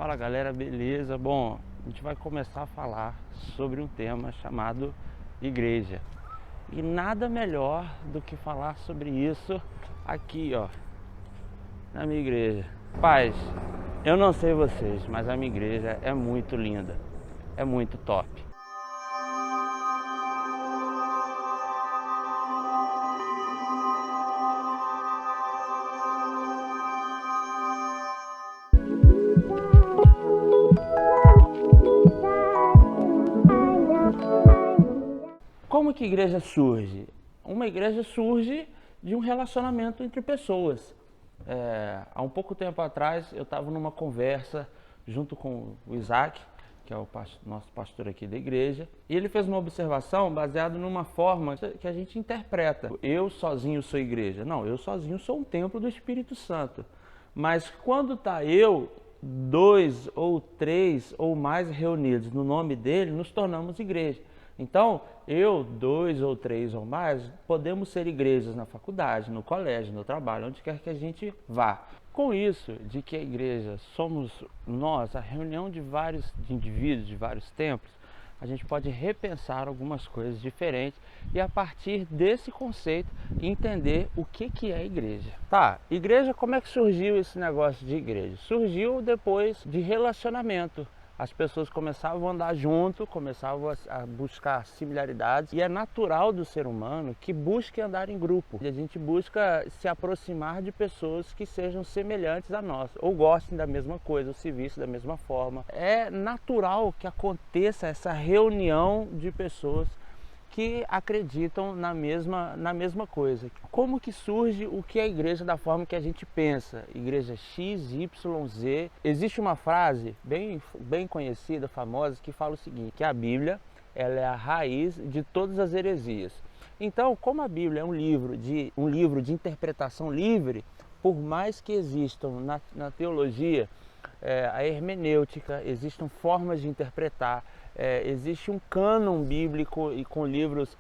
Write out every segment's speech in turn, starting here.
Fala galera, beleza? Bom, a gente vai começar a falar sobre um tema chamado igreja. E nada melhor do que falar sobre isso aqui, ó, na minha igreja. Paz, eu não sei vocês, mas a minha igreja é muito linda, é muito top. Como que igreja surge? Uma igreja surge de um relacionamento entre pessoas. Há um pouco tempo atrás eu estava numa conversa junto com o Isaac, que é o nosso pastor aqui da igreja, e ele fez uma observação baseada numa forma que a gente interpreta. Eu sozinho sou igreja. Não, eu sozinho sou um templo do Espírito Santo. Mas quando está eu, dois ou três ou mais reunidos no nome dele, nos tornamos igreja. Então, eu, dois ou três ou mais, podemos ser igrejas na faculdade, no colégio, no trabalho, onde quer que a gente vá. Com isso, de que a igreja somos nós, a reunião de vários indivíduos, de vários templos, a gente pode repensar algumas coisas diferentes e a partir desse conceito entender o que é igreja. Tá, igreja, como é que surgiu esse negócio de igreja? Surgiu depois de relacionamento. As pessoas começavam a andar junto, começavam a buscar similaridades, e é natural do ser humano que busque andar em grupo. E a gente busca se aproximar de pessoas que sejam semelhantes a nós, ou gostem da mesma coisa, ou se vistam da mesma forma. É natural que aconteça essa reunião de pessoas que acreditam na mesma coisa. Como que surge o que é a igreja da forma que a gente pensa? Igreja X, Y, Z. Existe uma frase bem conhecida, famosa, que fala o seguinte, que a Bíblia ela é a raiz de todas as heresias. Então, como a Bíblia é um livro de interpretação livre, por mais que existam na teologia, a hermenêutica, existam formas de interpretar, existe um cânon bíblico e com livros,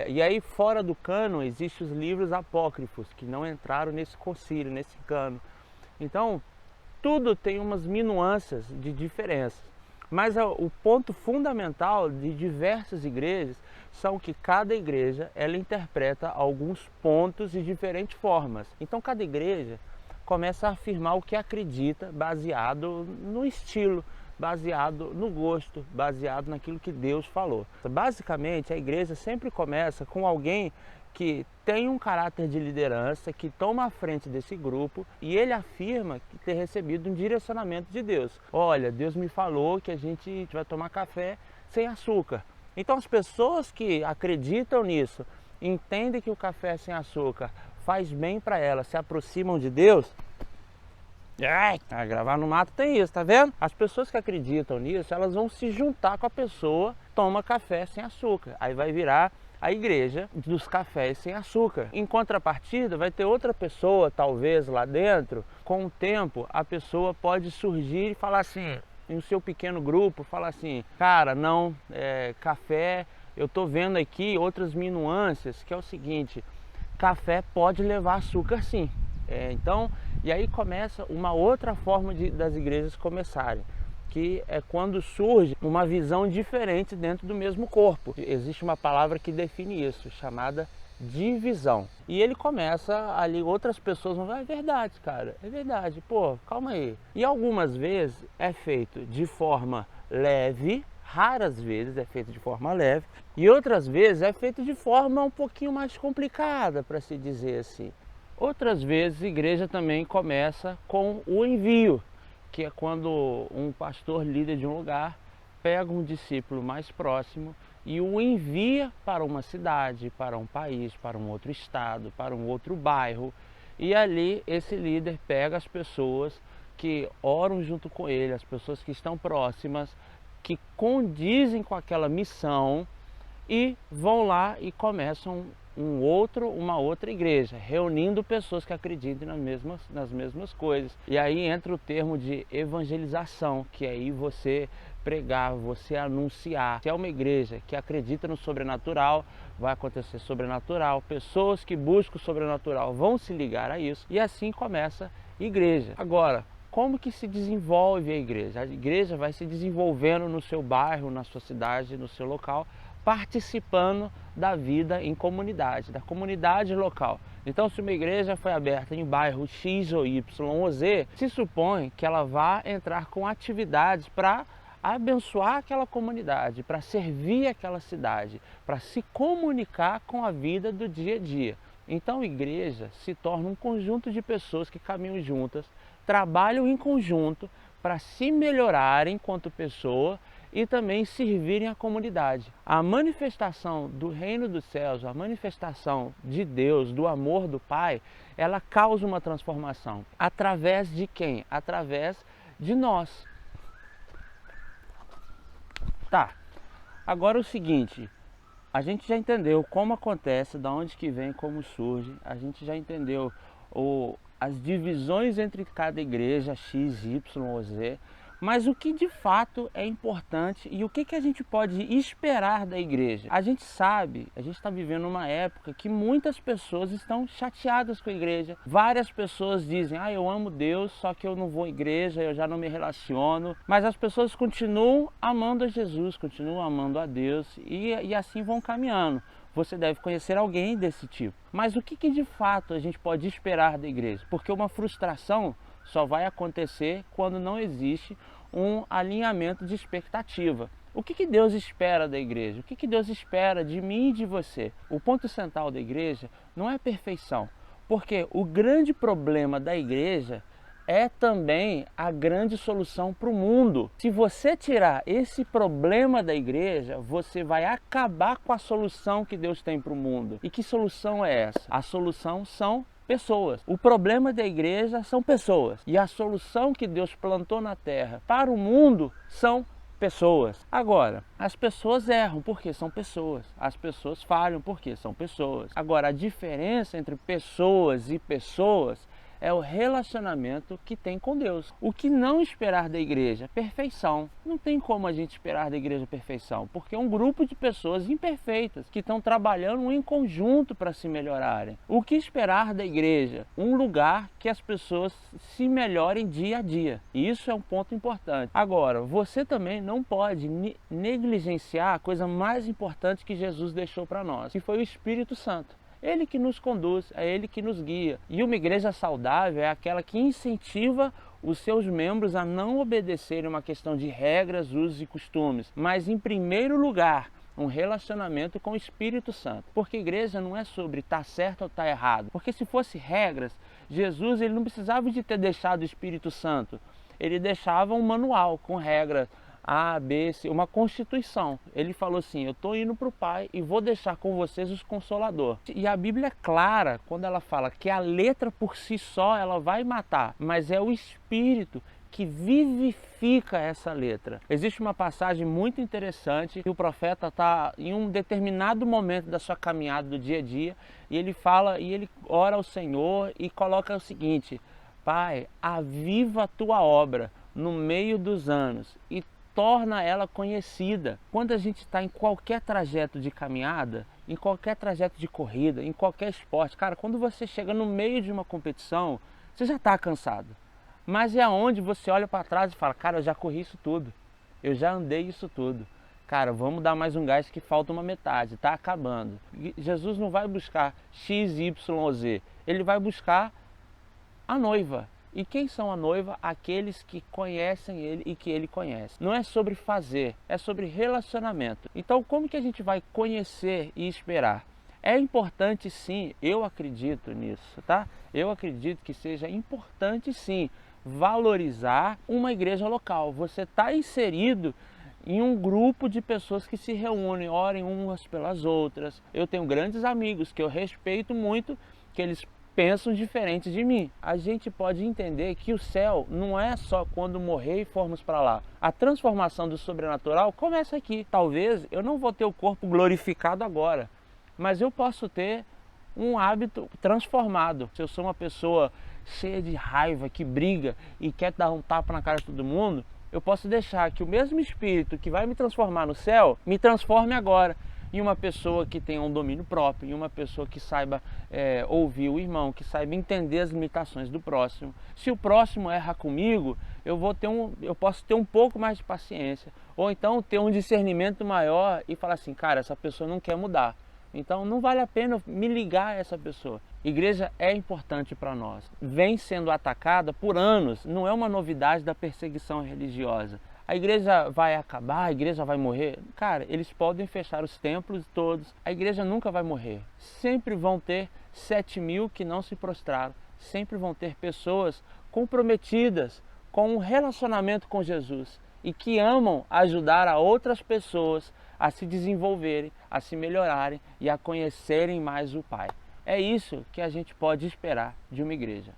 e aí fora do cânon existem os livros apócrifos que não entraram nesse concílio, nesse cânon. Então tudo tem umas minuâncias de diferença, mas o ponto fundamental de diversas igrejas são que cada igreja ela interpreta alguns pontos de diferentes formas. Então cada igreja começa a afirmar o que acredita baseado no estilo, baseado no gosto, baseado naquilo que Deus falou. Basicamente, a igreja sempre começa com alguém que tem um caráter de liderança, que toma a frente desse grupo e ele afirma que ter recebido um direcionamento de Deus. Olha, Deus me falou que a gente vai tomar café sem açúcar. Então as pessoas que acreditam nisso, entendem que o café sem açúcar faz bem para elas, se aproximam de Deus. Gravar no mato tem isso, tá vendo? As pessoas que acreditam nisso, elas vão se juntar com a pessoa que toma café sem açúcar. Aí vai virar a igreja dos cafés sem açúcar. Em contrapartida, vai ter outra pessoa, talvez lá dentro. Com o tempo, a pessoa pode surgir e falar assim, em seu pequeno grupo, falar assim, cara, não, café, eu tô vendo aqui outras minuâncias, que é o seguinte, café pode levar açúcar sim. Então, e aí começa uma outra forma das igrejas começarem, que é quando surge uma visão diferente dentro do mesmo corpo. Existe uma palavra que define isso, chamada divisão. E ele começa ali, outras pessoas vão falar, é verdade, cara, é verdade, pô, calma aí. E algumas vezes é feito de forma leve, raras vezes é feito de forma leve, e outras vezes é feito de forma um pouquinho mais complicada, para se dizer assim. Outras vezes a igreja também começa com o envio, que é quando um pastor líder de um lugar pega um discípulo mais próximo e o envia para uma cidade, para um país, para um outro estado, para um outro bairro. E ali esse líder pega as pessoas que oram junto com ele, as pessoas que estão próximas, que condizem com aquela missão e vão lá e começam uma outra igreja, reunindo pessoas que acreditem nas mesmas coisas. E aí entra o termo de evangelização, que é aí você pregar, você anunciar. Se é uma igreja que acredita no sobrenatural, vai acontecer sobrenatural. Pessoas que buscam o sobrenatural vão se ligar a isso e assim começa a igreja. Agora, como que se desenvolve a igreja? A igreja vai se desenvolvendo no seu bairro, na sua cidade, no seu local, participando da vida em comunidade, da comunidade local. Então, se uma igreja foi aberta em bairro X ou Y ou Z, se supõe que ela vá entrar com atividades para abençoar aquela comunidade, para servir aquela cidade, para se comunicar com a vida do dia a dia. Então, a igreja se torna um conjunto de pessoas que caminham juntas, trabalham em conjunto para se melhorarem enquanto pessoa e também servirem a comunidade. A manifestação do reino dos céus, a manifestação de Deus, do amor do Pai, ela causa uma transformação. Através de quem? Através de nós. Tá, agora o seguinte, a gente já entendeu como acontece, de onde que vem, como surge, a gente já entendeu as divisões entre cada igreja, X, Y ou Z, mas o que de fato é importante e o que a gente pode esperar da igreja? A gente sabe, a gente está vivendo uma época que muitas pessoas estão chateadas com a igreja. Várias pessoas dizem, eu amo Deus, só que eu não vou à igreja, eu já não me relaciono. Mas as pessoas continuam amando a Jesus, continuam amando a Deus e assim vão caminhando. Você deve conhecer alguém desse tipo. Mas o que de fato a gente pode esperar da igreja? Porque uma frustração só vai acontecer quando não existe um alinhamento de expectativa. O que Deus espera da igreja? O que Deus espera de mim e de você? O ponto central da igreja não é perfeição, porque o grande problema da igreja é também a grande solução para o mundo. Se você tirar esse problema da igreja, você vai acabar com a solução que Deus tem para o mundo. E que solução é essa? A solução são pessoas. O problema da igreja são pessoas. E a solução que Deus plantou na terra para o mundo são pessoas. Agora, as pessoas erram porque são pessoas. As pessoas falham porque são pessoas. Agora, a diferença entre pessoas e pessoas é o relacionamento que tem com Deus. O que não esperar da igreja? Perfeição. Não tem como a gente esperar da igreja perfeição, porque é um grupo de pessoas imperfeitas que estão trabalhando em conjunto para se melhorarem. O que esperar da igreja? Um lugar que as pessoas se melhorem dia a dia. E isso é um ponto importante. Agora, você também não pode negligenciar a coisa mais importante que Jesus deixou para nós, que foi o Espírito Santo. Ele que nos conduz, é Ele que nos guia. E uma igreja saudável é aquela que incentiva os seus membros a não obedecerem uma questão de regras, usos e costumes, mas em primeiro lugar, um relacionamento com o Espírito Santo. Porque igreja não é sobre estar certo ou estar errado. Porque se fosse regras, Jesus ele não precisava de ter deixado o Espírito Santo. Ele deixava um manual com regras, A, B, C, uma constituição. Ele falou assim, eu estou indo para o Pai e vou deixar com vocês os Consolador. E a Bíblia é clara quando ela fala que a letra por si só ela vai matar, mas é o Espírito que vivifica essa letra. Existe uma passagem muito interessante que o profeta está em um determinado momento da sua caminhada do dia a dia e ele fala, e ele ora ao Senhor e coloca o seguinte, Pai, aviva a tua obra no meio dos anos e torna ela conhecida. Quando a gente está em qualquer trajeto de caminhada, em qualquer trajeto de corrida, em qualquer esporte, cara, quando você chega no meio de uma competição, você já está cansado. Mas é onde você olha para trás e fala, cara, eu já corri isso tudo, eu já andei isso tudo. Cara, vamos dar mais um gás que falta uma metade, está acabando. Jesus não vai buscar X, Y ou Z, ele vai buscar a noiva. E quem são a noiva? Aqueles que conhecem ele e que ele conhece. Não é sobre fazer, é sobre relacionamento. Então, como que a gente vai conhecer e esperar? É importante sim, eu acredito nisso, tá? Eu acredito que seja importante sim valorizar uma igreja local. Você está inserido em um grupo de pessoas que se reúnem, orem umas pelas outras. Eu tenho grandes amigos que eu respeito muito, que eles pensam diferente de mim. A gente pode entender que o céu não é só quando morrer e formos para lá. A transformação do sobrenatural começa aqui. Talvez eu não vou ter o corpo glorificado agora, mas eu posso ter um hábito transformado. Se eu sou uma pessoa cheia de raiva, que briga e quer dar um tapa na cara de todo mundo, eu posso deixar que o mesmo Espírito que vai me transformar no céu, me transforme agora. em uma pessoa que tenha um domínio próprio, em uma pessoa que saiba ouvir o irmão, que saiba entender as limitações do próximo. Se o próximo erra comigo, eu posso ter um pouco mais de paciência, ou então ter um discernimento maior e falar assim, cara, essa pessoa não quer mudar. Então não vale a pena me ligar a essa pessoa. Igreja é importante para nós. Vem sendo atacada por anos, não é uma novidade da perseguição religiosa. A igreja vai acabar, a igreja vai morrer? Cara, eles podem fechar os templos todos, a igreja nunca vai morrer. Sempre vão ter 7.000 que não se prostraram, sempre vão ter pessoas comprometidas com um relacionamento com Jesus e que amam ajudar a outras pessoas a se desenvolverem, a se melhorarem e a conhecerem mais o Pai. É isso que a gente pode esperar de uma igreja.